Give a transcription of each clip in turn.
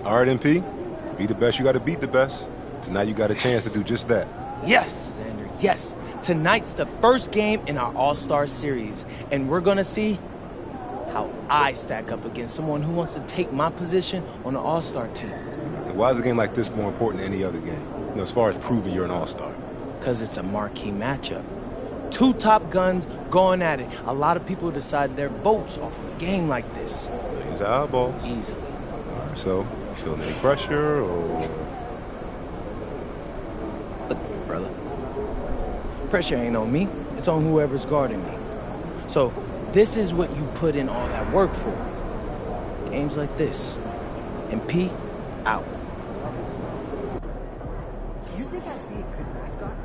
All right, MP. Be the best, you gotta beat the best. Tonight you got a chance to do just that. Yes, Xander, yes. Tonight's the first game in our All-Star series, and we're gonna see how I stack up against someone who wants to take my position on the All-Star team. And why is a game like this more important than any other game? You know, as far as proving you're an All-Star. Because it's a marquee matchup. Two top guns going at it. A lot of people decide their votes off of a game like this. Millions of eyeballs. Easily. All right, so, you feeling any pressure, or...? Look, brother. Pressure ain't on me. It's on whoever's guarding me. So, this is what you put in all that work for. Games like this. MP, out. You think I'd be a good mascot?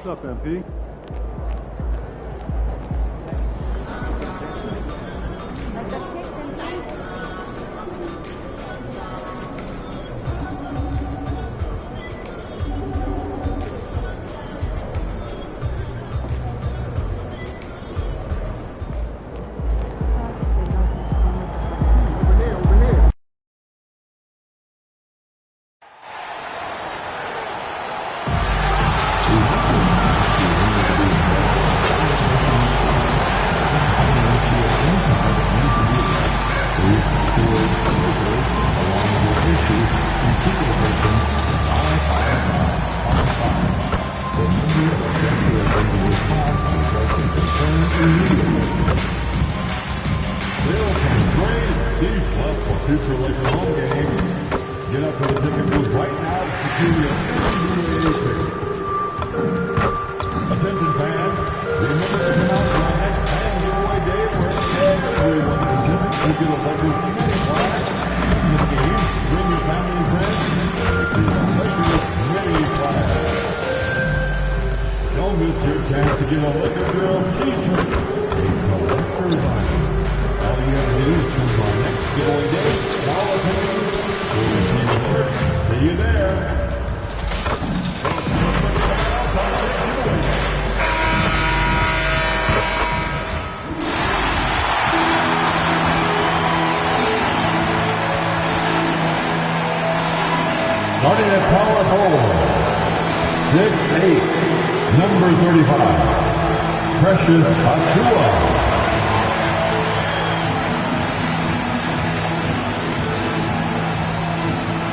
What's up, MP? Starting at power forward, 6'8", number 35, Precious Achua.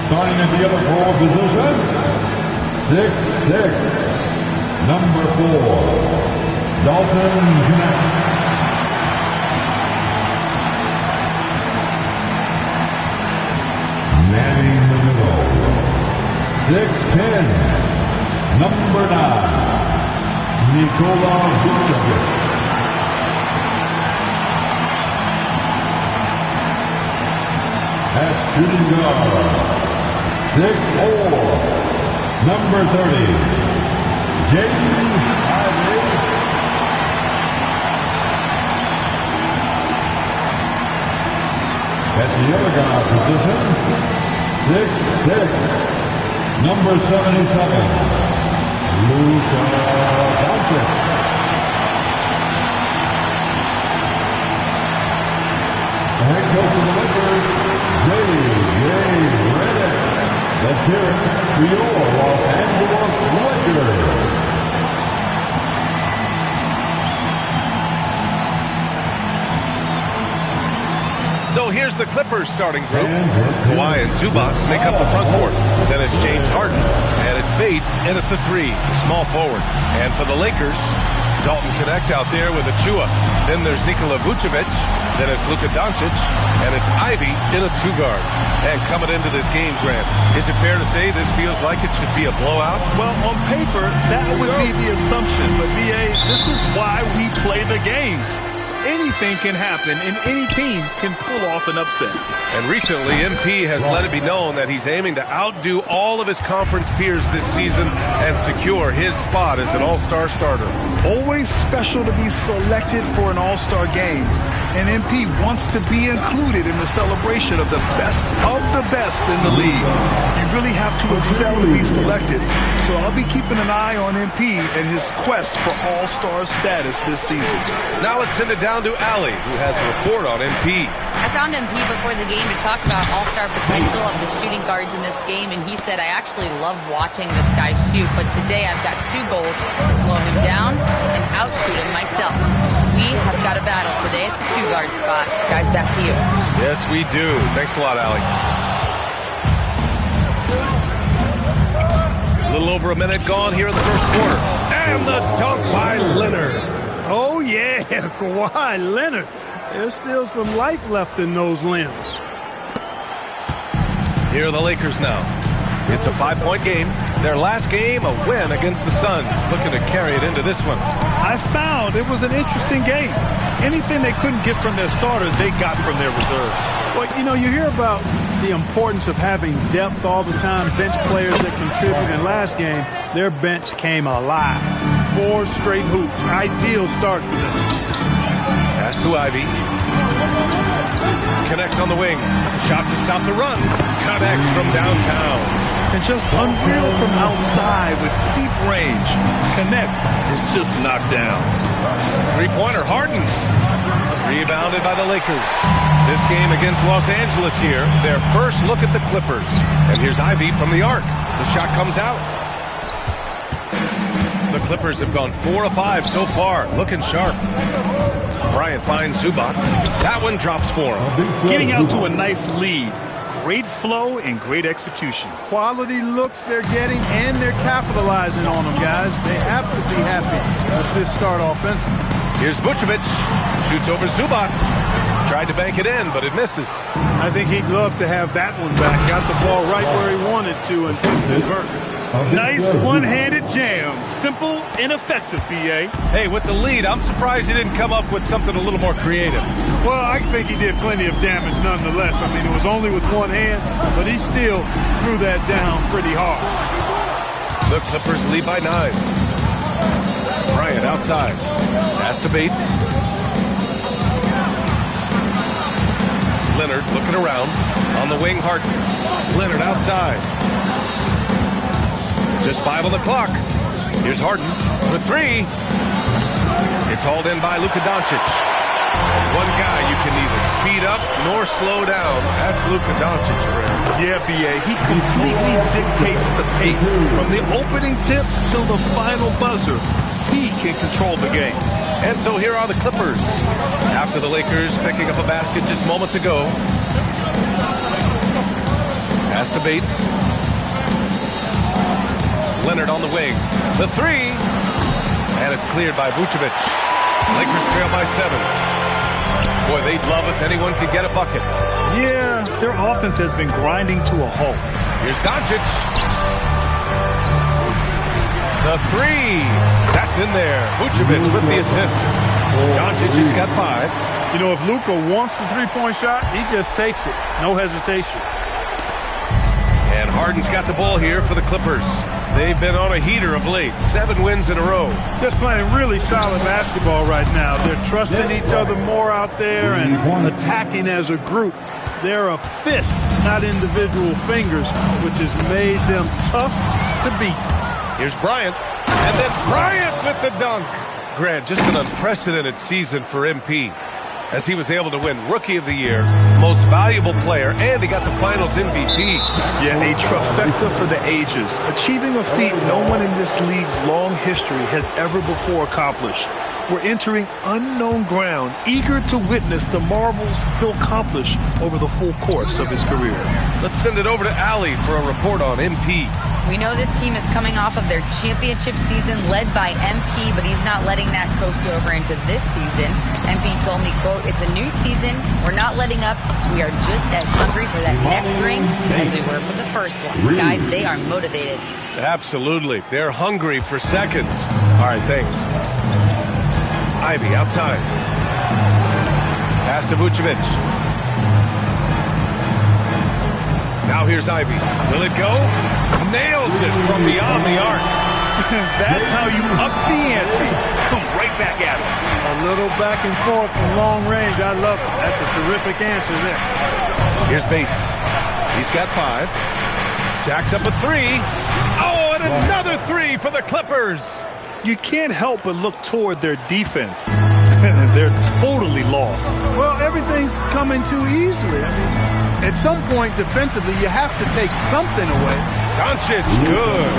Starting at the other forward position, 6'6", number 4, Dalton Knapp. Manning in the middle, 6'10", number 9, Nikola Vucevic. At shooting guard, 6'4", number 30, At the other guard position, 6'6", number 77, Luka Doncic. The head coach of the Lakers, J.J. Redick. Let's hear it for your Los Angeles Lakers. So here's the Clippers starting group. Kawhi and Zubac make up the front court. Then it's James Harden, and it's Bates in at the 3, small forward. And for the Lakers, Dalton Connect out there with Achua. Then there's Nikola Vucevic. Then it's Luka Doncic, and it's Ivy in a 2-guard. And coming into this game, Grant, is it fair to say this feels like it should be a blowout? Well, on paper, that would be the assumption. But, B.A., this is why we play the games. Anything can happen, and any team can pull off an upset. And recently, MP has let it be known that he's aiming to outdo all of his conference peers this season and secure his spot as an all-star starter. Always special to be selected for an all-star game. And MP wants to be included in the celebration of the best in the league. You really have to excel to be selected. So I'll be keeping an eye on MP and his quest for all-star status this season. Now let's send it down to Allie, who has a report on MP. I found MP before the game to talk about all-star potential of the shooting guards in this game, and he said, I actually love watching this guy shoot, but today I've got 2 goals to slow him down and outshoot him myself. We have got a battle today at the 2-guard spot. Guys, back to you. Yes, we do. Thanks a lot, Allie. A little over a minute gone here in the first quarter. And the dunk by Leonard. Oh, yeah, Kawhi Leonard. There's still some life left in those limbs. Here are the Lakers now. It's a 5-point game. Their last game, a win against the Suns. Looking to carry it into this one. I found it was an interesting game. Anything they couldn't get from their starters, they got from their reserves. Well, you know, you hear about the importance of having depth all the time, bench players that contribute. In last game, their bench came alive. 4 straight hoops. Ideal start for them. Pass to Ivy. Connect on the wing. Shot to stop the run. Connects from downtown. And just unreal from outside with deep range. Connect is just knocked down. 3-pointer, Harden. Rebounded by the Lakers. This game against Los Angeles here. Their first look at the Clippers. And here's Ivy from the arc. The shot comes out. The Clippers have gone 4 of 5 so far. Looking sharp. Bryant finds Zubac. That one drops for him. Getting out to a nice lead. Great flow and great execution. Quality looks they're getting, and they're capitalizing on them, guys. They have to be happy with this start offensively. Here's Vucevic. Shoots over Zubac. Tried to bank it in, but it misses. I think he'd love to have that one back. Got the ball right where he wanted to and couldn't convert. Nice one-handed jam. Simple and effective, B.A. Hey, with the lead, I'm surprised he didn't come up with something a little more creative. Well, I think he did plenty of damage nonetheless. I mean, it was only with one hand, but he still threw that down pretty hard. The Clippers lead by 9. Bryant outside. Pass to Bates. Leonard looking around. On the wing, Harden. Leonard outside. Just 5 on the clock. Here's Harden for 3. It's hauled in by Luka Doncic. One guy you can neither speed up nor slow down. That's Luka Doncic. Yeah, B.A. He completely dictates the pace. From the opening tip till the final buzzer, he can control the game. And so here are the Clippers. After the Lakers picking up a basket just moments ago. Pass to Bates. Leonard on the wing. The 3. And it's cleared by Vucevic. Lakers trail by 7. Boy, they'd love if anyone could get a bucket. Yeah, their offense has been grinding to a halt. Here's Doncic. The 3. That's in there. Vucevic with the assist. Doncic has got 5. You know, if Luka wants the three-point shot, he just takes it. No hesitation. And Harden's got the ball here for the Clippers. They've been on a heater of late. 7 wins in a row. Just playing really solid basketball right now. They're trusting each other more out there and attacking as a group. They're a fist, not individual fingers, which has made them tough to beat. Here's Bryant. And then Bryant with the dunk. Grant, just an unprecedented season for MP, as he was able to win Rookie of the Year, Most Valuable Player, and he got the Finals MVP. Yeah, a trifecta for the ages, achieving a feat no one in this league's long history has ever before accomplished. We're entering unknown ground, eager to witness the marvels he'll accomplish over the full course of his career. Let's send it over to Allie for a report on MP. We know this team is coming off of their championship season led by MP, but he's not letting that coast over into this season. MP told me, quote, "It's a new season. We're not letting up. We are just as hungry for that next ring as we were for the first one." Guys, they are motivated. Absolutely. They're hungry for seconds. All right, thanks. Ivy outside. Pass to Vucevic. Now here's Ivy. Will it go? Nails it from beyond the arc. That's how you up the ante. Come right back at him. A little back and forth from long range. I love it. That's a terrific answer there. Here's Bates. He's got 5. Jacks up a 3. Oh, and another 3 for the Clippers. You can't help but look toward their defense. They're totally lost. Well, everything's coming too easily. I mean, at some point defensively, you have to take something away. Doncic, good.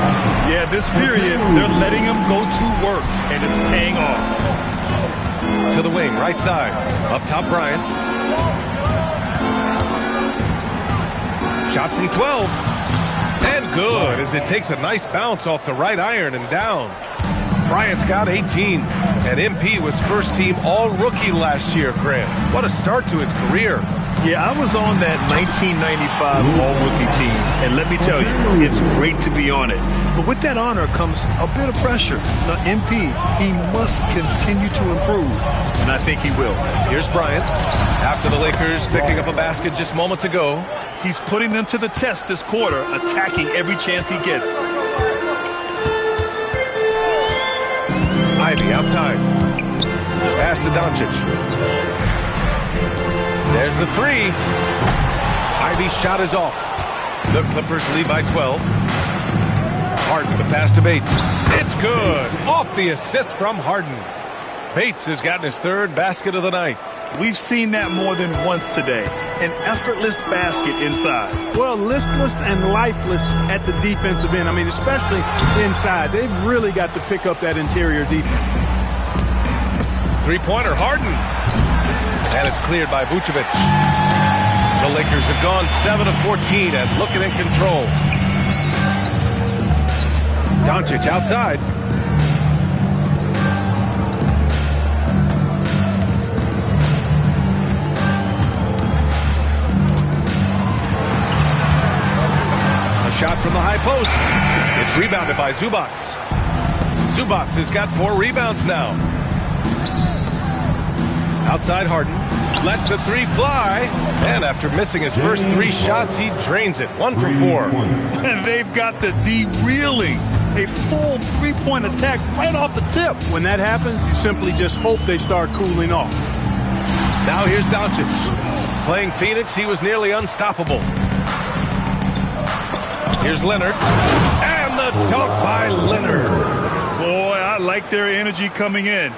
Yeah, this period, they're letting him go to work, and it's paying off. To the wing, right side. Up top, Bryant. Shot from 12. And good, as it takes a nice bounce off the right iron and down. Bryant's got 18, and MP was first-team All-Rookie last year, Grant. What a start to his career. Yeah, I was on that 1995 All-Rookie team, and let me tell you, it's great to be on it. But with that honor comes a bit of pressure. Now, MP, he must continue to improve, and I think he will. Here's Bryant. After the Lakers picking up a basket just moments ago. He's putting them to the test this quarter, attacking every chance he gets. Ivy outside. Pass to Doncic. There's the 3. Ivy's shot is off. The Clippers lead by 12. Harden, the pass to Bates. It's good. Off the assist from Harden. Bates has gotten his 3rd basket of the night. We've seen that more than once today. An effortless basket inside. Well, listless and lifeless at the defensive end. I mean, especially inside. They've really got to pick up that interior defense. 3-pointer, Harden. And it's cleared by Vucevic. The Lakers have gone 7 of 14 and looking in control. Doncic outside. Shot from the high post. It's rebounded by Zubac. Zubac has got 4 rebounds now. Outside Harden. Lets a 3 fly. And after missing his first 3 shots, he drains it. 1 for 4. They've got the D reeling. A full 3-point attack right off the tip. When that happens, you simply just hope they start cooling off. Now here's Doncic. Playing Phoenix, he was nearly unstoppable. Here's Leonard. And the dunk by Leonard. Boy, I like their energy coming in.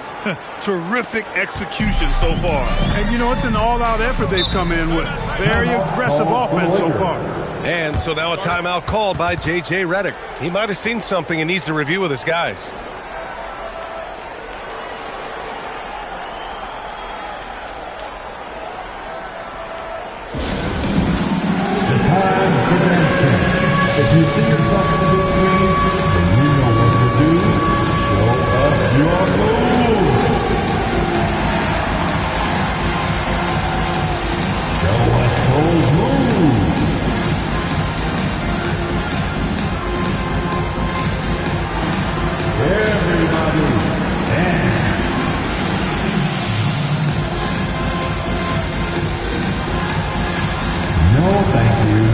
Terrific execution so far. And, you know, it's an all-out effort they've come in with. Very aggressive offense so far. And so now a timeout called by J.J. Redick. He might have seen something and needs to review with his guys. If you see yourself in the big screen, then you know what to do. Show us your moves. Show us those moves. Everybody dance. No, thank you.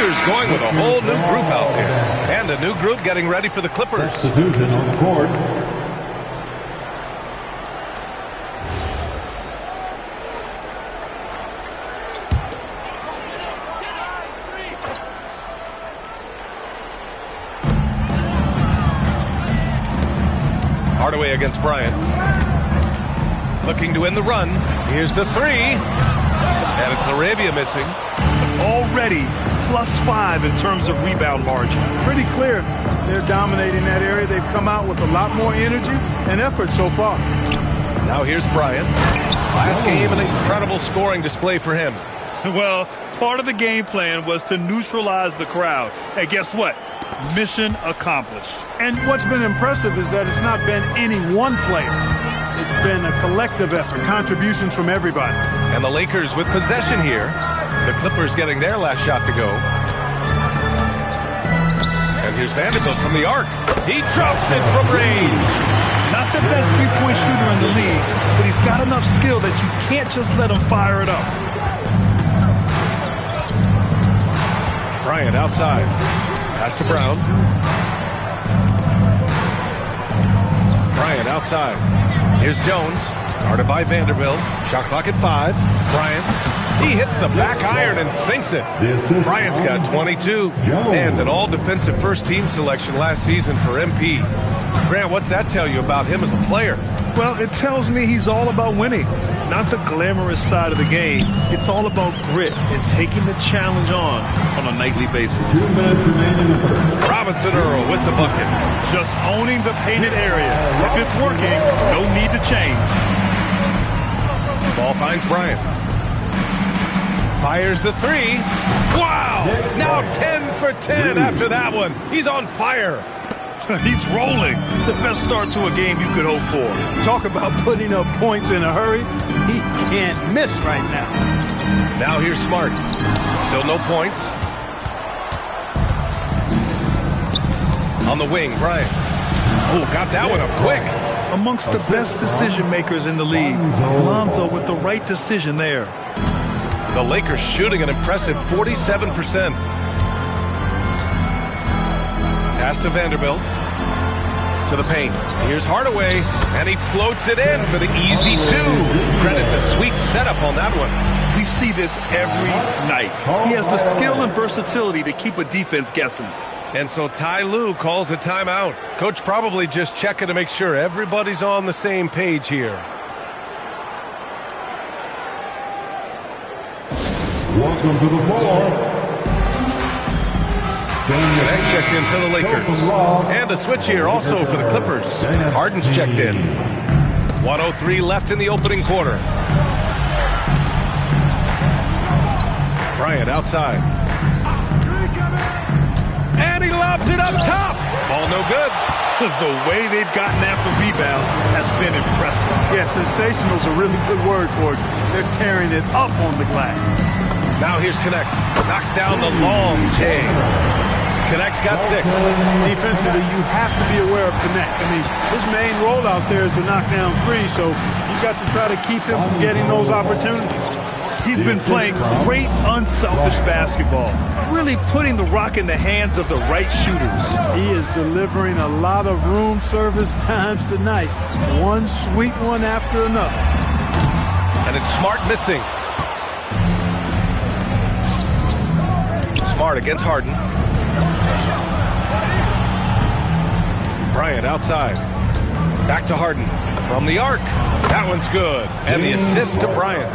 Lakers going with a whole new group out there. And a new group getting ready for the Clippers. Substitution on the court. Hardaway against Bryant. Looking to win the run. Here's the three. And it's Arabia missing. Already +5 in terms of rebound margin. Pretty clear they're dominating that area. They've come out with a lot more energy and effort so far. Now here's Bryant. Last game, an incredible scoring display for him. Well, part of the game plan was to neutralize the crowd. And guess what? Mission accomplished. And what's been impressive is that it's not been any one player. It's been a collective effort, contributions from everybody. And the Lakers with possession here. The Clippers getting their last shot to go. And here's Vanderbilt from the arc. He drops it from range. Not the best three-point shooter in the league, but he's got enough skill that you can't just let him fire it up. Bryant outside. Pass to Brown. Bryant outside. Here's Jones. Guarded by Vanderbilt. Shot clock at 5. Bryant. He hits the back iron and sinks it. Bryant's got 22. And an all-defensive first-team selection last season for MP. Grant, what's that tell you about him as a player? Well, it tells me he's all about winning. Not the glamorous side of the game. It's all about grit and taking the challenge on a nightly basis. 2 minutes remaining in the first. Robinson Earl with the bucket. Just owning the painted area. If it's working, no need to change. Ball finds Bryant. Fires the three. Wow! Now 10 for 10 after that one. He's on fire. He's rolling. The best start to a game you could hope for. Talk about putting up points in a hurry. He can't miss right now. Now here's Smart. Still no points. On the wing, Bryant. Oh, got that one up quick. Amongst the best decision makers in the league. Lonzo with the right decision there. The Lakers shooting an impressive 47%. Pass to Vanderbilt. To the paint. Here's Hardaway, and he floats it in for the easy 2. Credit the sweet setup on that one. We see this every night. He has the skill and versatility to keep a defense guessing. And so Ty Lue calls a timeout. Coach probably just checking to make sure everybody's on the same page here. Welcome to the floor. Connect checked in for the Lakers. And a switch here also for the Clippers. Harden's checked in. 1:03 left in the opening quarter. Bryant outside. And he lobs it up top. Ball no good. The way they've gotten after rebounds has been impressive. Yeah, sensational is a really good word for it. They're tearing it up on the glass. Now here's Connect. Knocks down the long J. Connect's got 6. Defensively, you have to be aware of Connect. I mean, his main role out there is to knock down 3, so you've got to try to keep him from getting those opportunities. He's been playing great, unselfish basketball, really putting the rock in the hands of the right shooters. He is delivering a lot of room service times tonight. One sweet one after another. And it's Smart missing. Smart against Harden. Bryant outside. Back to Harden. From the arc. That one's good. And the assist to Bryant.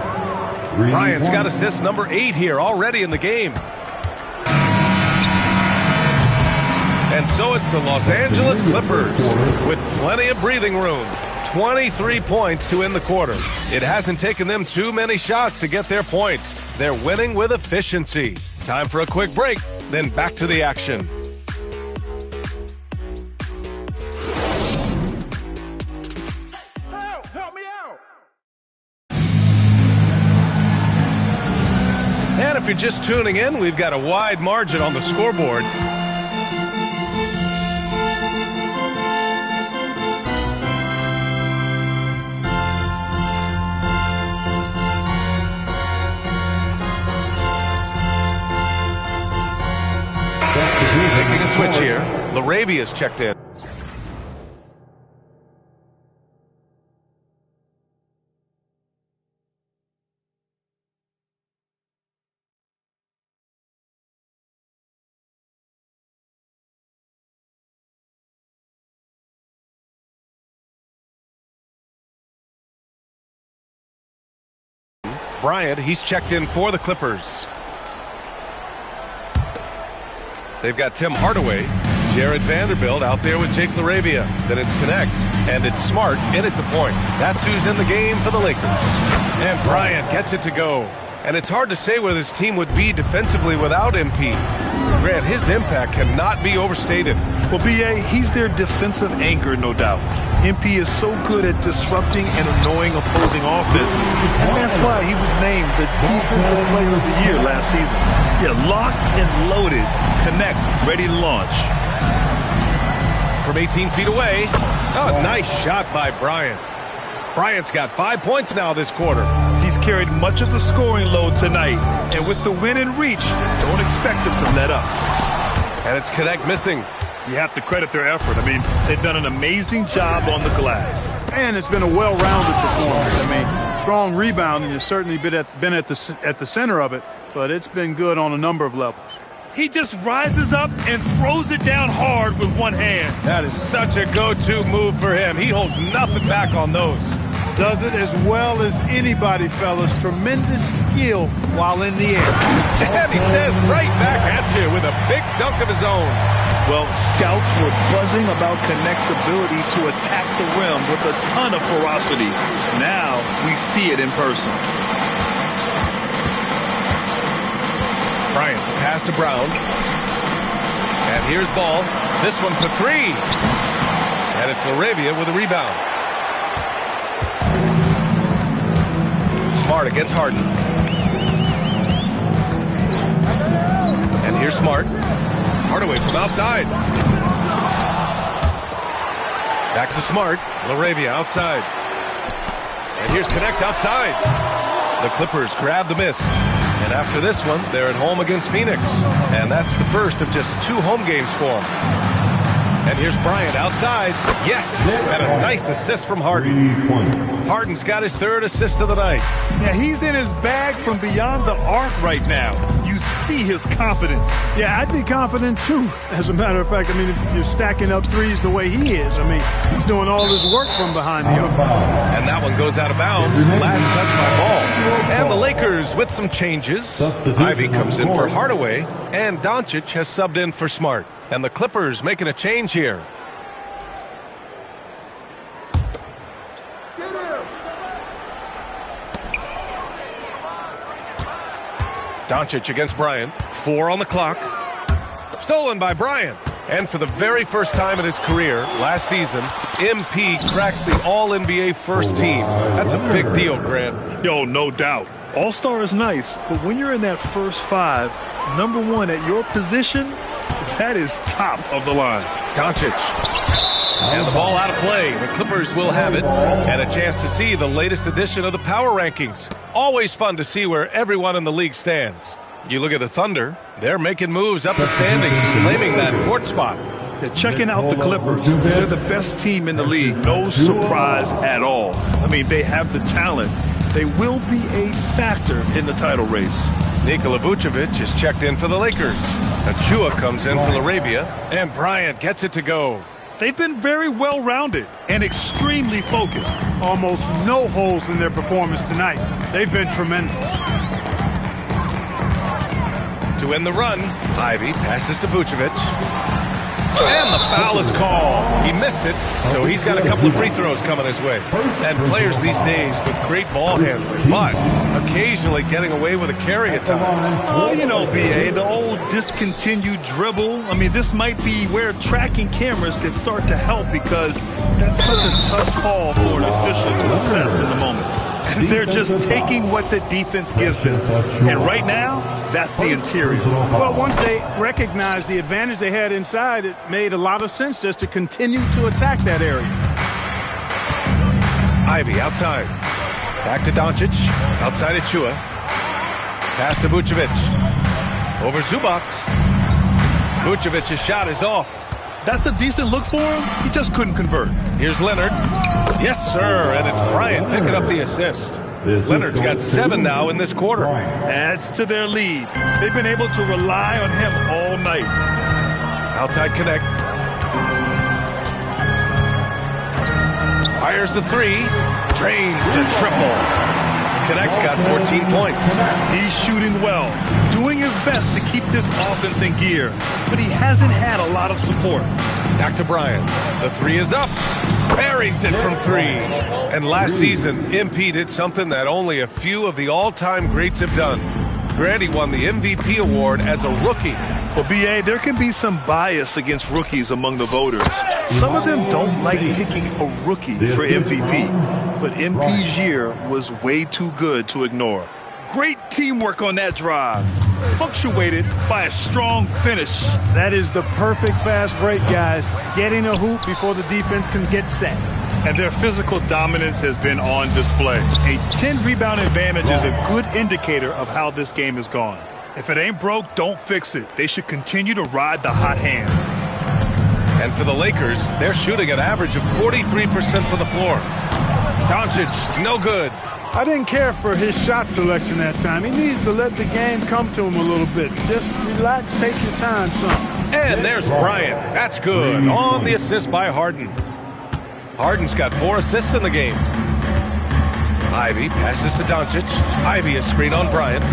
Bryant's got assist number 8 here already in the game. And so it's the Los Angeles Clippers with plenty of breathing room. 23 points to end the quarter. It hasn't taken them too many shots to get their points. They're winning with efficiency. Time for a quick break, then back to the action. And if you're just tuning in, we've got a wide margin on the scoreboard. Making a switch here. Larabia's checked in. Bryant, he's checked in for the Clippers. They've got Tim Hardaway, Jared Vanderbilt out there with Jake LaRavia. Then it's Connect, and it's Smart in at the point. That's who's in the game for the Lakers. And Bryant gets it to go. And it's hard to say where this team would be defensively without MP. Grant, his impact cannot be overstated. Well, B.A., he's their defensive anchor, no doubt. MP is so good at disrupting and annoying opposing offenses, and that's why he was named the Defensive Player of the Year last season. Yeah, locked and loaded. Connect, ready to launch. From 18 feet away. Oh, nice shot by Bryant. Bryant's got 5 points now this quarter. He's carried much of the scoring load tonight, and with the win in reach, don't expect him to let up. And it's Connect missing. You have to credit their effort. I mean, they've done an amazing job on the glass. And it's been a well-rounded performance. I mean, strong rebounding has certainly been at the center of it, but it's been good on a number of levels. He just rises up and throws it down hard with one hand. That is such a go-to move for him. He holds nothing back on those. Does it as well as anybody, fellas. Tremendous skill while in the air. And he says right back at you with a big dunk of his own. Well, scouts were buzzing about Connect's ability to attack the rim with a ton of ferocity. Now we see it in person. Bryant, pass to Brown. And here's Ball. This one for three. And it's LaRavia with a rebound. Smart against Harden. And here's Smart. Hardaway from outside. Back to Smart. LaRavia outside. And here's Connect outside. The Clippers grab the miss. And after this one, they're at home against Phoenix. And that's the first of just 2 home games for them. And here's Bryant outside. Yes! And a nice assist from Harden. Harden's got his 3rd assist of the night. Yeah, he's in his bag from beyond the arc right now. You see his confidence. Yeah, I'd be confident too. As a matter of fact, I mean, if you're stacking up threes the way he is, I mean, he's doing all his work from behind the arc. And that one goes out of bounds. Last touch by Ball. And the Lakers with some changes. Ivy comes in for Hardaway, and Doncic has subbed in for Smart. And the Clippers making a change here. Doncic against Bryant. 4 on the clock. Stolen by Bryant. And for the very first time in his career, last season, MP cracks the All-NBA first team. That's a big deal, Grant. Yo, no doubt. All-Star is nice, but when you're in that first 5, number 1 at your position, that is top of the line. Doncic. And the ball out of play. The Clippers will have it. And a chance to see the latest edition of the power rankings. Always fun to see where everyone in the league stands. You look at the Thunder, they're making moves up the standings, claiming that 4th spot. Yeah, checking out the Clippers. They're the best team in the league. No surprise at all. I mean, they have the talent. They will be a factor in the title race. Nikola Vucevic is checked in for the Lakers. Achua comes in for LaRavia, and Bryant gets it to go. They've been very well-rounded and extremely focused. Almost no holes in their performance tonight. They've been tremendous. To end the run, Ivy passes to Vucevic. And the foul is called. He missed it, so he's got a couple of free throws coming his way. And players these days with great ball handlers, but occasionally getting away with a carry at times. Oh, you know, B.A., the old discontinued dribble. I mean, this might be where tracking cameras can start to help because that's such a tough call for an official to assess in the moment. They're just taking what the defense gives them. And right now, that's the interior. Well, once they recognized the advantage they had inside, it made a lot of sense just to continue to attack that area. Ivy outside. Back to Doncic. Outside Achua. Pass to Vucevic. Over Zubats. Vucevic's shot is off. That's a decent look for him. He just couldn't convert. Here's Leonard. Yes, sir, and it's Bryant picking up the assist. Leonard's got 7 now in this quarter. Adds to their lead. They've been able to rely on him all night. Outside connect. Fires the 3. Drains the triple. Connect's got 14 points. He's shooting well, doing his best to keep this offense in gear, but he hasn't had a lot of support. Back to Bryant. The 3 is up. Buries it from 3. And last season, MP did something that only a few of the all-time greats have done. Grady won the MVP award as a rookie. Well, B.A., there can be some bias against rookies among the voters. Some of them don't like picking a rookie for MVP, but MP's year was way too good to ignore. Great teamwork on that drive, punctuated by a strong finish. That is the perfect fast break, guys. Getting a hoop before the defense can get set. And their physical dominance has been on display. A 10-rebound advantage is a good indicator of how this game has gone. If it ain't broke, don't fix it. They should continue to ride the hot hand. And for the Lakers, they're shooting an average of 43% for the floor. Doncic, no good. I didn't care for his shot selection that time. He needs to let the game come to him a little bit. Just relax, take your time, son. And there's Bryant. That's good. On the assist by Harden. Harden's got 4 assists in the game. Ivy passes to Doncic. Ivy is screen on Bryant.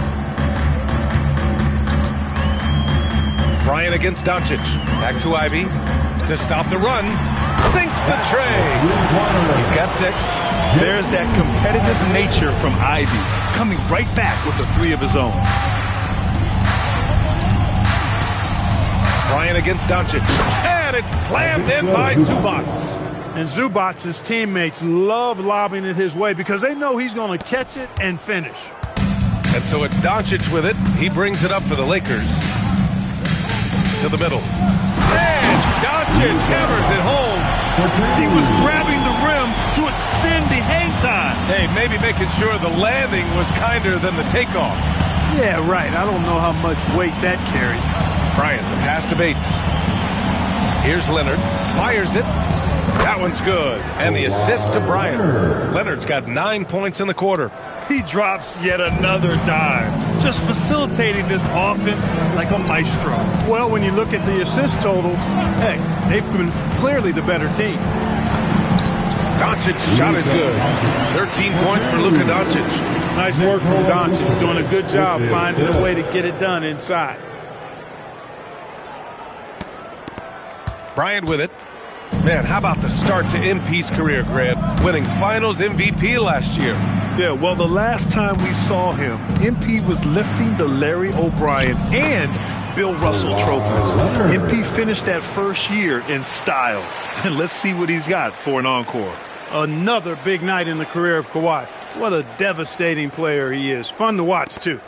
Bryant against Doncic. Back to Ivy to stop the run. Sinks the tray. He's got 6. There's that competitive nature from Ivy, coming right back with a 3 of his own. Bryant against Doncic. And it's slammed in by Zubac. And Zubac's teammates love lobbing it his way because they know he's going to catch it and finish. And so it's Doncic with it. He brings it up for the Lakers. To the middle. And Doncic hammers it home. He was grabbing the rim to extend the hang time. Hey, maybe making sure the landing was kinder than the takeoff. Yeah, right. I don't know how much weight that carries. Bryant, the pass to Bates. Here's Leonard. Fires it. That one's good. And the assist to Bryant. Leonard's got 9 points in the quarter. He drops yet another dime, just facilitating this offense like a maestro. Well, when you look at the assist totals, hey, they've been clearly the better team. Doncic's shot is good. 13 points for Luka Doncic. Nice work from Doncic, doing a good job finding a way to get it done inside. Bryant with it. Man, how about the start to MP's career, Grant? Winning Finals MVP last year. Yeah, well, the last time we saw him, MP was lifting the Larry O'Brien and Bill Russell trophies. MP finished that first year in style. And let's see what he's got for an encore. Another big night in the career of Kawhi. What a devastating player he is. Fun to watch, too.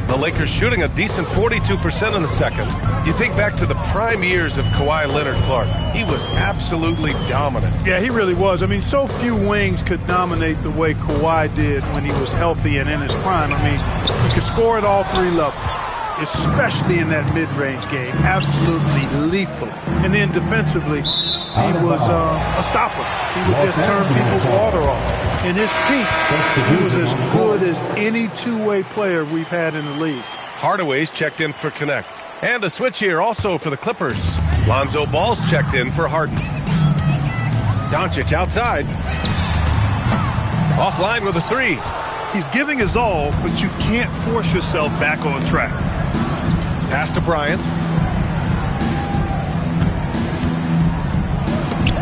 The Lakers shooting a decent 42% in the second. You think back to the prime years of Kawhi Leonard Clark. He was absolutely dominant. Yeah, he really was. I mean, so few wings could dominate the way Kawhi did when he was healthy and in his prime. I mean, he could score at all 3 levels, especially in that mid-range game. Absolutely lethal. And then defensively, he was a stopper. He would just turn people's water off. In his peak, he was as good as any two-way player we've had in the league. Hardaway's checked in for Connect. And a switch here also for the Clippers. Lonzo Ball's checked in for Harden. Doncic outside. Offline with a 3. He's giving his all, but you can't force yourself back on track. Pass to Bryant.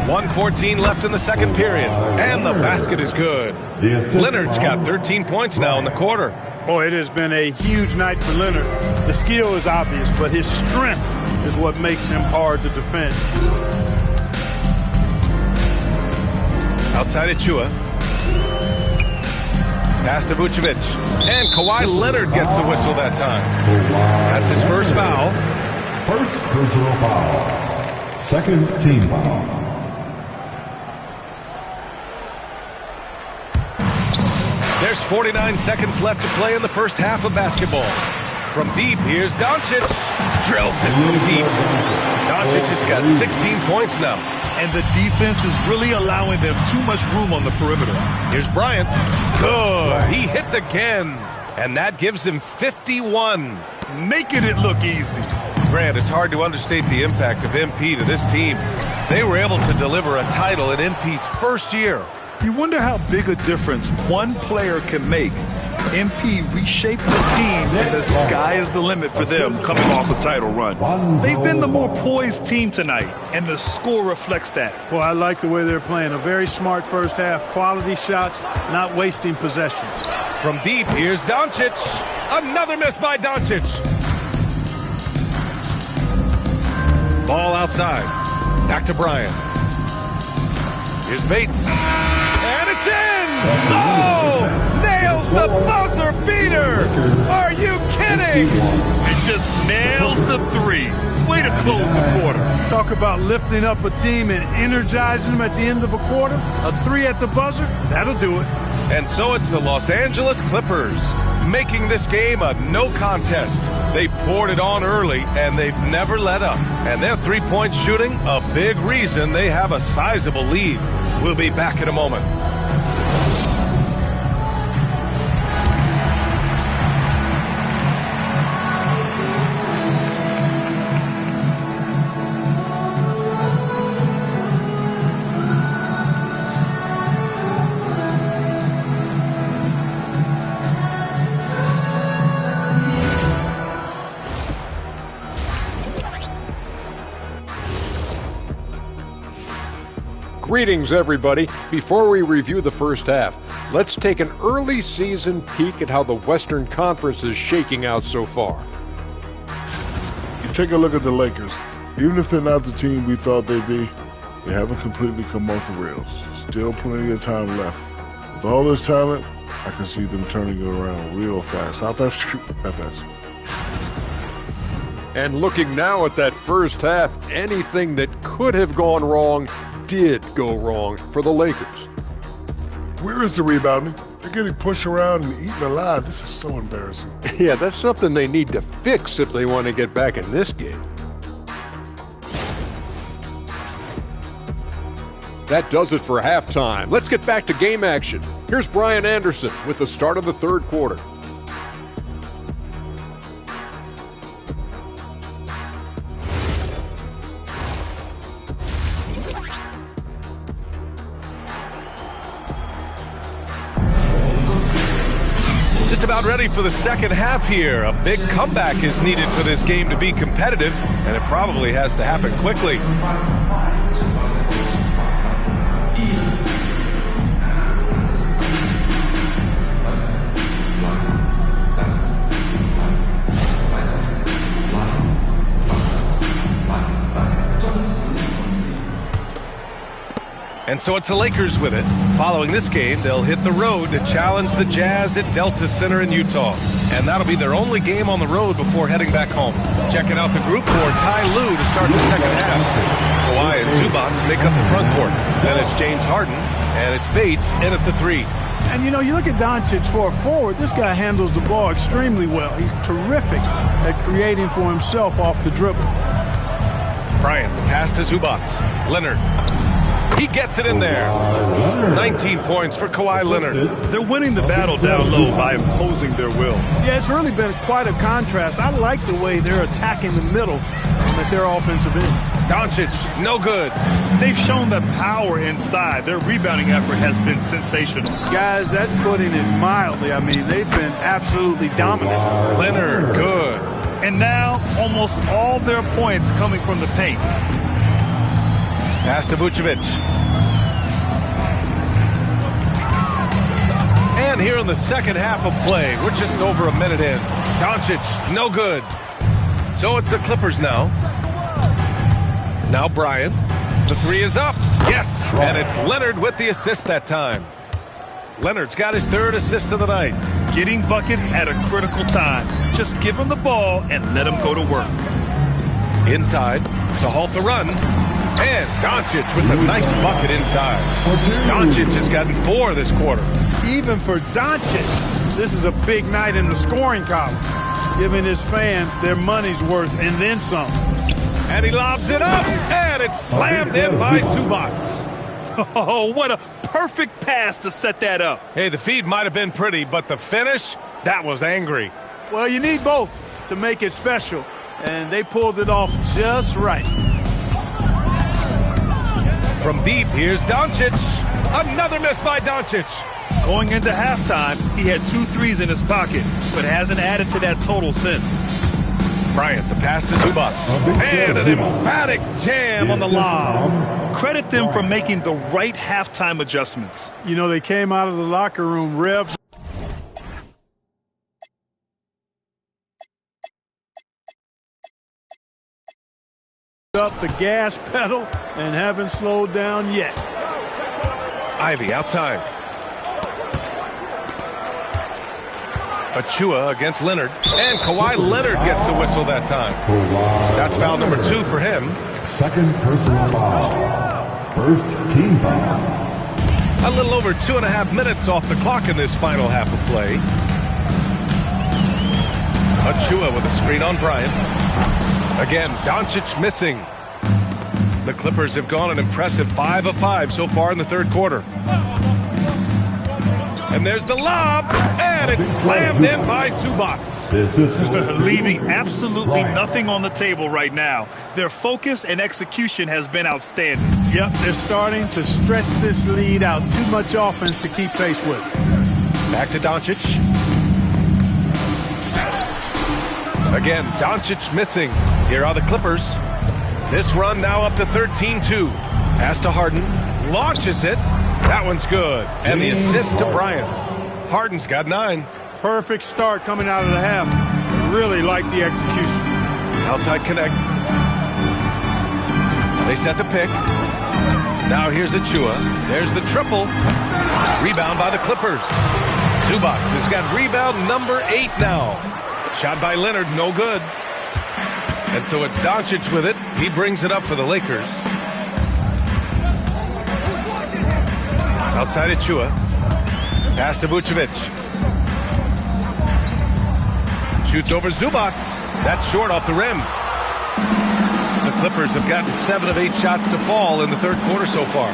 1:14 left in the second period. And the basket is good. Leonard's got 13 points now in the quarter. Boy, it has been a huge night for Leonard. The skill is obvious, but his strength is what makes him hard to defend. Outside Achua. Pass to Vucevic. And Kawhi Leonard gets a whistle that time. That's his first foul. First personal foul. Second team foul. There's 49 seconds left to play in the first half of basketball. From deep, here's Doncic. Drills it from deep. Doncic has got 16 points now. And the defense is really allowing them too much room on the perimeter. Here's Bryant. Good. He hits again. And that gives him 51. Making it look easy. Grant, it's hard to understate the impact of MP to this team. They were able to deliver a title in MP's first year. You wonder how big a difference one player can make. MP reshaped this team, and the sky is the limit for them coming off a title run. They've been the more poised team tonight, and the score reflects that. Well, I like the way they're playing. A very smart first half. Quality shots, not wasting possessions. From deep, here's Doncic. Another miss by Doncic. Ball outside. Back to Bryant. Here's Bates. And it's in! Oh! Nails the buzzer beater! Are you kidding? And just nails the three. Way to close the quarter. Talk about lifting up a team and energizing them at the end of a quarter. A three at the buzzer, that'll do it. And so it's the Los Angeles Clippers, making this game a no contest. They poured it on early, and they've never let up. And their three-point shooting, a big reason they have a sizable lead. We'll be back in a moment. Greetings, everybody. Before we review the first half, let's take an early season peek at how the Western Conference is shaking out so far. You take a look at the Lakers. Even if they're not the team we thought they'd be, they haven't completely come off the rails. Still plenty of time left. With all this talent, I can see them turning it around real fast. Not that fast. And looking now at that first half, anything that could have gone wrong did go wrong for the Lakers. Where is the rebounding? They're getting pushed around and eaten alive. This is so embarrassing. Yeah, that's something they need to fix if they want to get back in this game. That does it for halftime. Let's get back to game action. Here's Brian Anderson with the start of the third quarter. Just about ready for the second half here. A big comeback is needed for this game to be competitive, and it probably has to happen quickly. And so it's the Lakers with it. Following this game, they'll hit the road to challenge the Jazz at Delta Center in Utah. And that'll be their only game on the road before heading back home. Checking out the group for Ty Lue to start the second half. Kawhi and Zubac make up the front court. Then it's James Harden, and it's Bates in at the three. And, you know, you look at Doncic for a forward, this guy handles the ball extremely well. He's terrific at creating for himself off the dribble. Bryant, the pass to Zubac. Leonard. He gets it in there. 19 points for Kawhi Leonard. They're winning the battle down low by imposing their will. Yeah, it's really been quite a contrast. I like the way they're attacking the middle at their offensive end. Doncic, no good. They've shown the power inside. Their rebounding effort has been sensational. Guys, that's putting it mildly. I mean, they've been absolutely dominant. Leonard, good. And now, almost all their points coming from the paint. Pass to Vucevic. And here in the second half of play, we're just over a minute in. Doncic, no good. So it's the Clippers now. Now Bryant. The three is up. Yes, and it's Leonard with the assist that time. Leonard's got his third assist of the night. Getting buckets at a critical time. Just give him the ball and let him go to work. Inside to halt the run. And Doncic with a nice bucket inside. Doncic has gotten 4 this quarter. Even for Doncic, this is a big night in the scoring column. giving his fans their money's worth and then some. And he lobs it up, and it's slammed in by Zubac. Oh, what a perfect pass to set that up. Hey, the feed might have been pretty, but the finish, that was angry. Well, you need both to make it special, and they pulled it off just right. From deep, here's Doncic. Another miss by Doncic. Going into halftime, he had 2 threes in his pocket, but hasn't added to that total since. Bryant, the pass to Zubac. And an emphatic jam on the lob. Credit them for making the right halftime adjustments. You know, they came out of the locker room revs up the gas pedal and haven't slowed down yet. Ivy outside. Achua against Leonard. And Kawhi Leonard gets a whistle that time. That's foul number 2 for him. Second personal foul. First team foul. A little over 2.5 minutes off the clock in this final half of play. Achua with a screen on Bryant. Again, Doncic missing. The Clippers have gone an impressive 5 of 5 so far in the third quarter. And there's the lob, and it's slammed in by Zubac. Leaving absolutely nothing on the table right now. Their focus and execution has been outstanding. Yep, they're starting to stretch this lead out. Too much offense to keep pace with. Back to Doncic. Again, Doncic missing. Here are the Clippers. This run now up to 13-2. Pass to Harden. Launches it. That one's good. And the assist to Bryant. Harden's got 9. Perfect start coming out of the half. Really like the execution. Outside connect. They set the pick. Now here's Achua. There's the triple. Rebound by the Clippers. Zubac has got rebound number 8 now. Shot by Leonard, no good. And so it's Doncic with it. He brings it up for the Lakers. Outside Achua. Pass to Vucevic. Shoots over Zubac. That's short off the rim. The Clippers have gotten 7 of 8 shots to fall in the third quarter so far.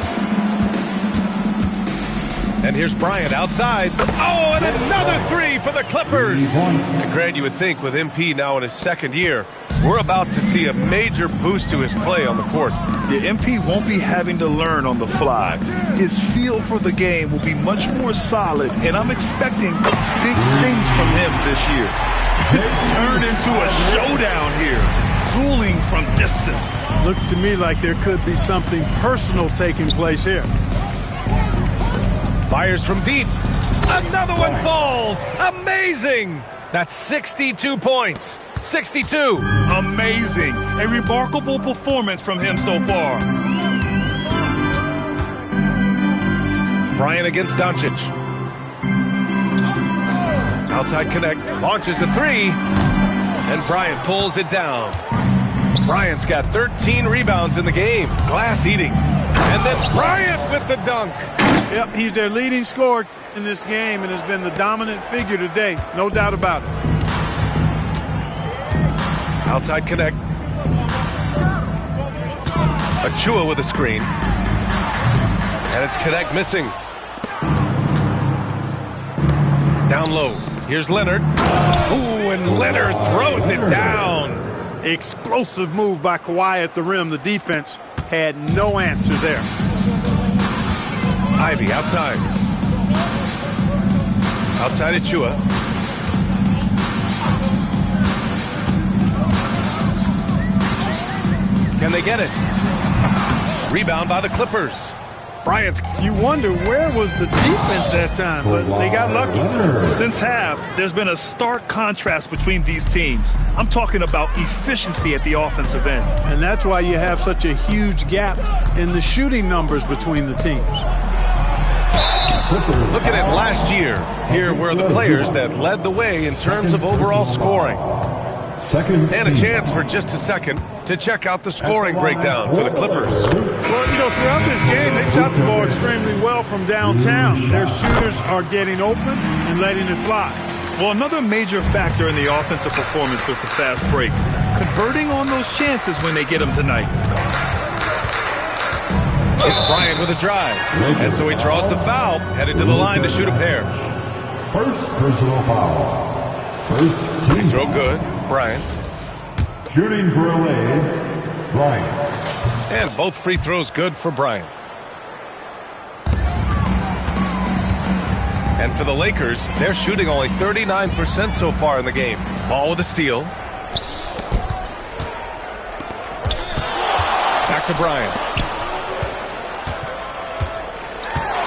And here's Bryant outside. Oh, and another 3 for the Clippers. And Grant, you would think with MP now in his second year, we're about to see a major boost to his play on the court. The MP won't be having to learn on the fly. His feel for the game will be much more solid, and I'm expecting big things from him this year. It's turned into a showdown here, dueling from distance. Looks to me like there could be something personal taking place here. Fires from deep. Another one falls. Amazing. That's 62 points. 62. Amazing. A remarkable performance from him so far. Bryant against Doncic. Outside connect. Launches a 3. And Bryant pulls it down. Bryant's got 13 rebounds in the game. Glass eating. And then Bryant with the dunk. Yep, he's their leading scorer in this game and has been the dominant figure today. No doubt about it. Outside connect. Achua with a screen. And it's connect missing. Down low. Here's Leonard. Ooh, and Leonard throws it down. Explosive move by Kawhi at the rim. The defense had no answer there. Ivy outside. Outside Achua. Can they get it? Rebound by the Clippers. Bryant's. You wonder where was the defense that time, but they got lucky. Since half, there's been a stark contrast between these teams. I'm talking about efficiency at the offensive end. And that's why you have such a huge gap in the shooting numbers between the teams. Looking at last year, here were the players that led the way in terms of overall scoring. And a chance for just a second to check out the scoring breakdown for the Clippers. Well, you know, throughout this game, they shot the ball extremely well from downtown. Their shooters are getting open and letting it fly. Well, another major factor in the offensive performance was the fast break. Converting on those chances when they get them tonight. It's Bryant with a drive. And so he draws the foul, headed to the line to shoot a pair. First personal foul. First Free throw good. Bryant. shooting for LA, Bryant. And both free throws good for Bryant. And for the Lakers, they're shooting only 39% so far in the game. Ball with a steal. Back to Bryant.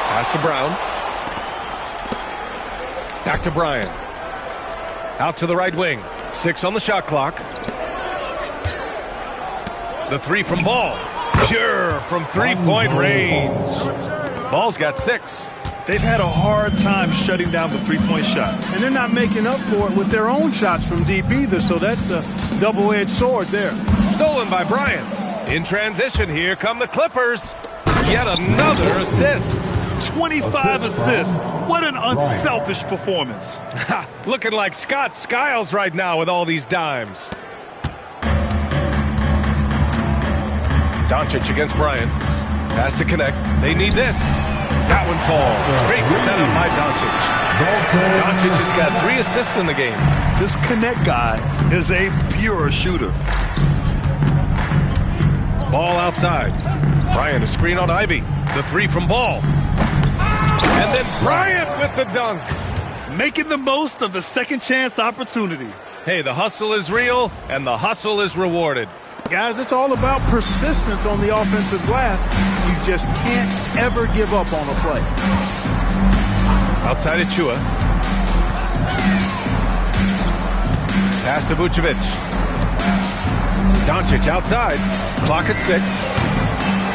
Pass to Brown. Back to Bryant. Out to the right wing. 6 on the shot clock. The three from Ball. Pure from three-point range. Ball's got 6. They've had a hard time shutting down the three-point shot. And they're not making up for it with their own shots from deep either, so that's a double-edged sword there. Stolen by Bryant. In transition, here come the Clippers. Yet another assist. 25 assists. What an unselfish performance. Looking like Scott Skiles right now with all these dimes. Doncic against Bryant. Pass to connect. They need this. That one falls. Great setup by Doncic. Doncic has got 3 assists in the game. This connect guy is a pure shooter. Ball outside. Bryant a screen on Ivy. The 3 from Ball. And then Bryant with the dunk. Making the most of the second chance opportunity. Hey, the hustle is real, and the hustle is rewarded. Guys, it's all about persistence on the offensive glass. You just can't ever give up on a play. Outside Achua. Pass to Vucevic. Doncic outside. Clock at 6.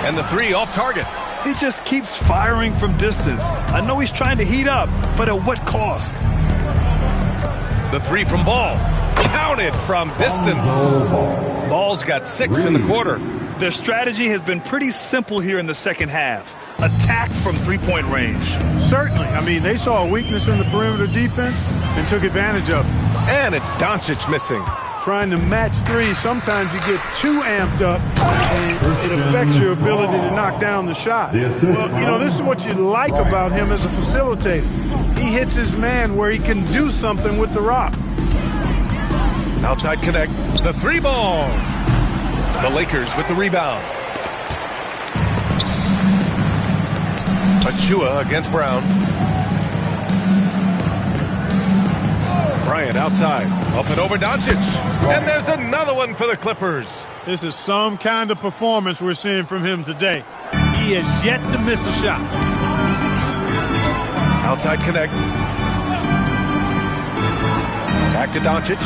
And the 3 off target. He just keeps firing from distance. I know he's trying to heat up, but at what cost? The 3 from Ball. Counted from distance. Ball's got 6 in the quarter. Their strategy has been pretty simple here in the second half. Attack from three-point range. Certainly. I mean, they saw a weakness in the perimeter defense and took advantage of it. And it's Doncic missing. Trying to match 3, sometimes you get too amped up and it affects your ability to knock down the shot. Well, you know, this is what you like about him as a facilitator. He hits his man where he can do something with the rock. Outside connect. The 3 ball. The Lakers with the rebound. Achua against Brown. Bryant outside. Up and over Doncic. And there's another one for the Clippers. This is some kind of performance we're seeing from him today. He has yet to miss a shot. Outside connect. Back to Doncic.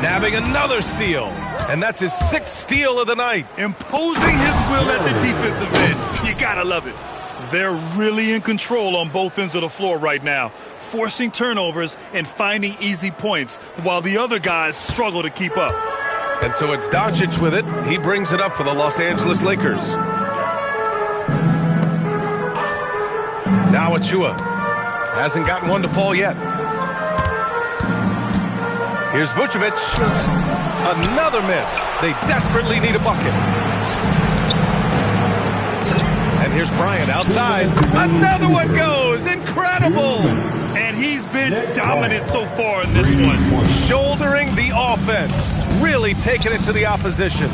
Nabbing another steal. And that's his 6th steal of the night. Imposing his will at the defensive end. You gotta love it. They're really in control on both ends of the floor right now, forcing turnovers and finding easy points while the other guys struggle to keep up. And so it's Doncic with it. He brings it up for the Los Angeles Lakers. Now Achua. Hasn't gotten one to fall yet. Here's Vucevic. Another miss. They desperately need a bucket. And here's Bryant outside. Another one goes. Incredible. And he's been dominant so far in this one. Shouldering the offense. Really taking it to the opposition.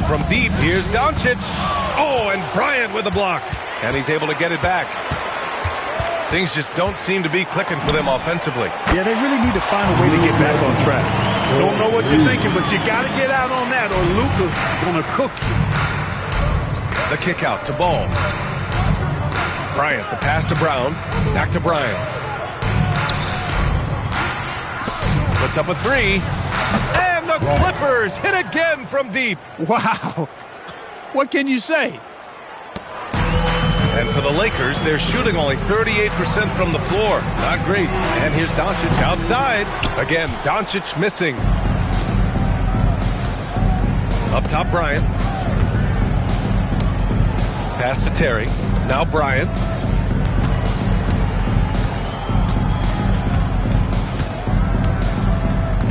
From deep, here's Doncic. Oh, and Bryant with the block. And he's able to get it back. Things just don't seem to be clicking for them offensively. Yeah, they really need to find a way to get back on track. Don't know what you're thinking, but you got to get out on that or Luka's going to cook you. The kick out to Ball. Bryant, the pass to Brown. Back to Bryant. Puts up a 3. And the Clippers hit again from deep. Wow. What can you say? And for the Lakers, they're shooting only 38% from the floor. Not great. And here's Doncic outside. Again, Doncic missing. Up top, Bryant. Pass to Terry. Now Bryant.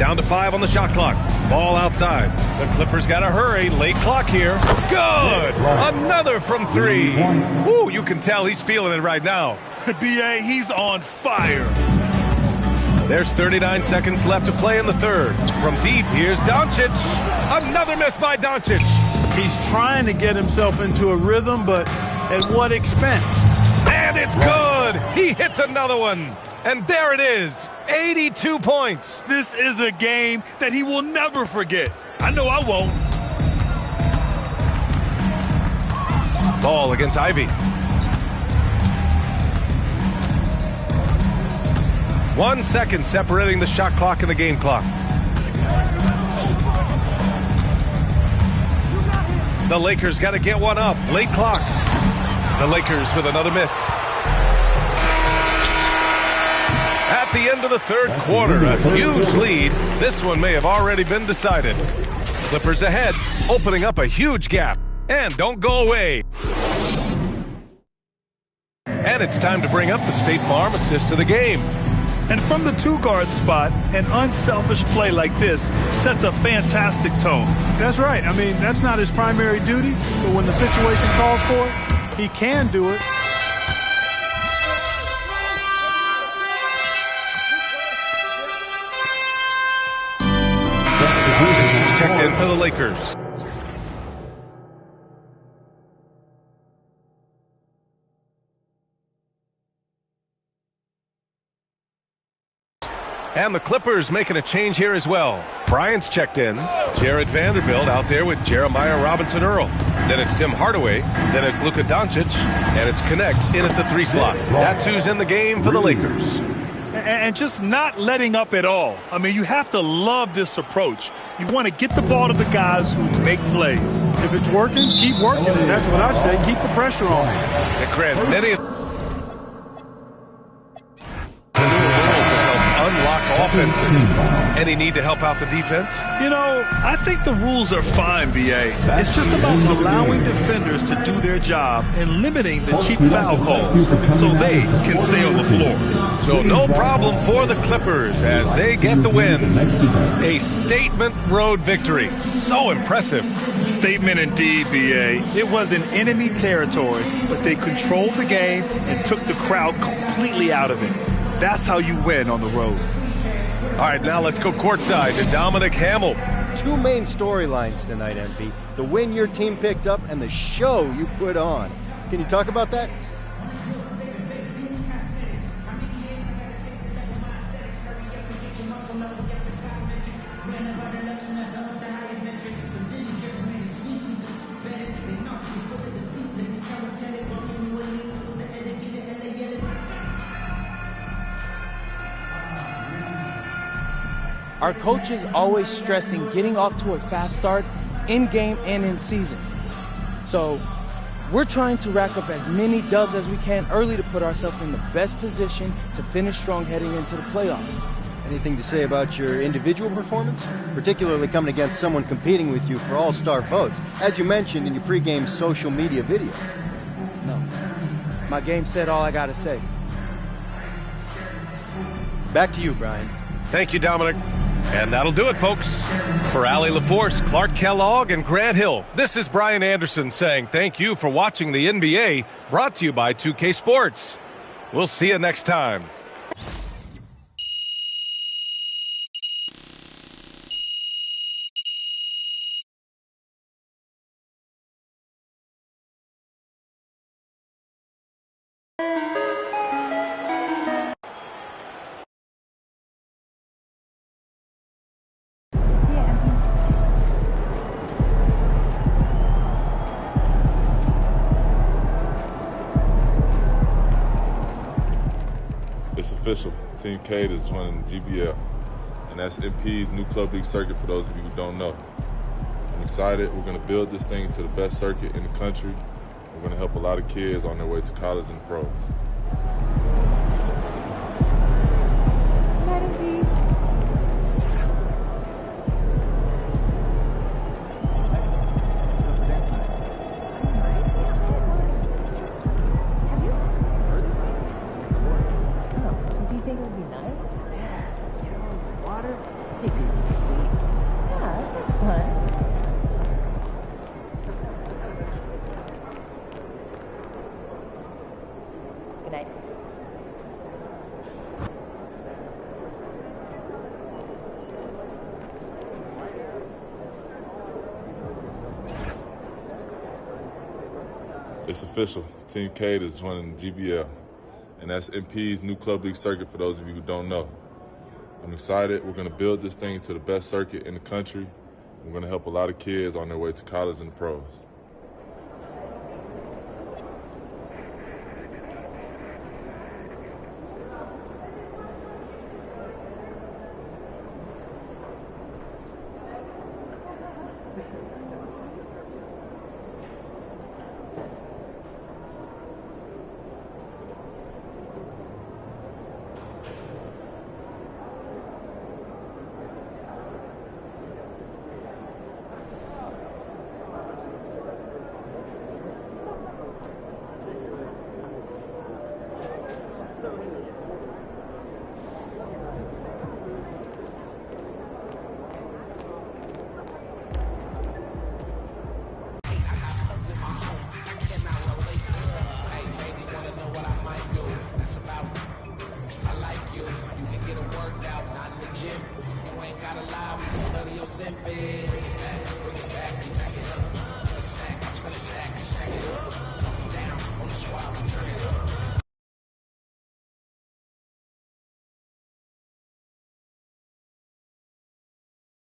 Down to 5 on the shot clock. Ball outside. The Clippers got to hurry. Late clock here. Good! Another from 3. Woo, you can tell he's feeling it right now. B.A., he's on fire. There's 39 seconds left to play in the third. From deep, here's Doncic. Another miss by Doncic. He's trying to get himself into a rhythm, but at what expense? And it's good! He hits another one. And there it is, 82 points. This is a game that he will never forget. I know I won't. Ball against Ivy. 1 second separating the shot clock and the game clock. The Lakers got to get one up. Late clock. The Lakers with another miss. At the end of the third quarter, a huge lead. This one may have already been decided. Clippers ahead, opening up a huge gap. And don't go away. And it's time to bring up the State Farm assist of the game. And from the 2-guard spot, an unselfish play like this sets a fantastic tone. That's right. I mean, that's not his primary duty, but when the situation calls for it, he can do it. Checked in for the Lakers. And the Clippers making a change here as well. Bryant's checked in. Jared Vanderbilt out there with Jeremiah Robinson-Earl. Then it's Tim Hardaway. Then it's Luka Doncic. And it's Connect in at the 3 slot. That's who's in the game for the Lakers. And just not letting up at all. I mean, you have to love this approach. You want to get the ball to the guys who make plays. If it's working, keep working. And that's what I say. Keep the pressure on. And Grant, many unlock offenses. Any need to help out the defense? You know, I think the rules are fine, B.A. It's just about allowing defenders to do their job and limiting the cheap foul calls so they can stay on the floor. So no problem for the Clippers as they get the win. A statement road victory. So impressive. Statement indeed, B.A. It was in enemy territory, but they controlled the game and took the crowd completely out of it. That's how you win on the road. All right, now let's go courtside to Dominic Hamill. 2 main storylines tonight, MP. The win your team picked up and the show you put on. Can you talk about that? Our coach is always stressing getting off to a fast start in game and in season. So we're trying to rack up as many dubs as we can early to put ourselves in the best position to finish strong heading into the playoffs. Anything to say about your individual performance? Particularly coming against someone competing with you for all-star votes, as you mentioned in your pregame social media video. No. My game said all I gotta say. Back to you, Brian. Thank you, Dominic. And that'll do it, folks. For Allie LaForce, Clark Kellogg, and Grant Hill, this is Brian Anderson saying thank you for watching the NBA, brought to you by 2K Sports. We'll see you next time. It's official. Team K is joining the GBL, and that's MP's new club league circuit for those of you who don't know. I'm excited. We're going to build this thing to the best circuit in the country. We're going to help a lot of kids on their way to college and pros. Do you think it would be nice? Yeah, you know, water. Take it easy. Yeah, this is fun. Good night. It's official. Team Cade is joining the GBL, and that's MP's new club league circuit for those of you who don't know. I'm excited. We're going to build this thing to the best circuit in the country. We're going to help a lot of kids on their way to college and the pros.